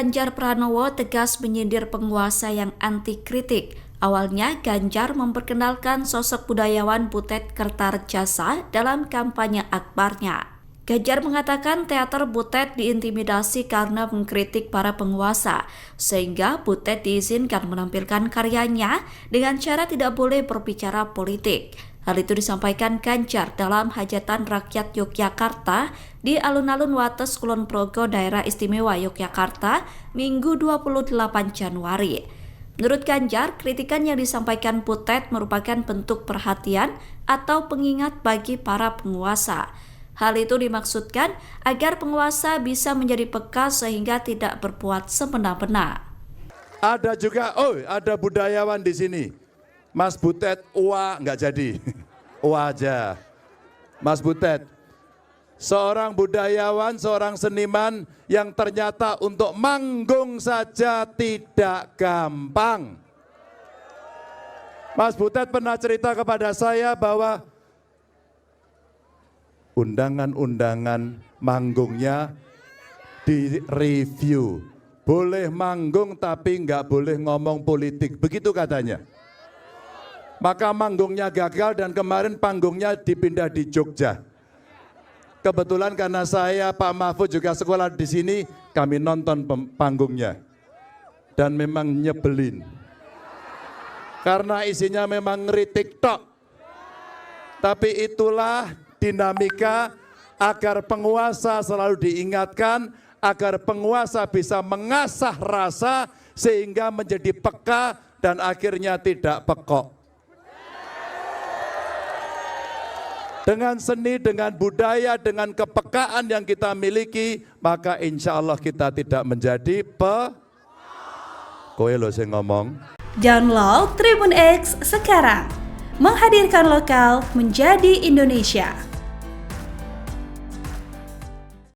Ganjar Pranowo tegas menyindir penguasa yang anti kritik. Awalnya Ganjar memperkenalkan sosok budayawan Butet Kertarejasa dalam kampanye akbarnya. Ganjar mengatakan teater Butet diintimidasi karena mengkritik para penguasa, sehingga Butet diizinkan menampilkan karyanya dengan cara tidak boleh berbicara politik. Hal itu disampaikan Ganjar dalam hajatan rakyat Yogyakarta di alun-alun Wates Kulon Progo, Daerah Istimewa Yogyakarta, Minggu 28 Januari. Menurut Ganjar, kritikan yang disampaikan Butet merupakan bentuk perhatian atau pengingat bagi para penguasa. Hal itu dimaksudkan agar penguasa bisa menjadi peka sehingga tidak berbuat semena-mena. Ada juga, ada budayawan di sini. Mas Butet, nggak jadi. Aja. Mas Butet, seorang budayawan, seorang seniman yang ternyata untuk manggung saja tidak gampang. Mas Butet pernah cerita kepada saya bahwa undangan-undangan manggungnya direview. Boleh manggung tapi nggak boleh ngomong politik, begitu katanya. Maka manggungnya gagal dan kemarin panggungnya dipindah di Jogja. Kebetulan karena saya, Pak Mahfud juga sekolah di sini, kami nonton panggungnya. Dan memang nyebelin. Karena isinya memang ngeritik tok. Tapi itulah dinamika agar penguasa selalu diingatkan, agar penguasa bisa mengasah rasa sehingga menjadi peka dan akhirnya tidak pekok. Dengan seni, dengan budaya, dengan kepekaan yang kita miliki, maka insya Allah kita tidak menjadi kowe lo sing ngomong. Download Tribun X sekarang, menghadirkan lokal menjadi Indonesia.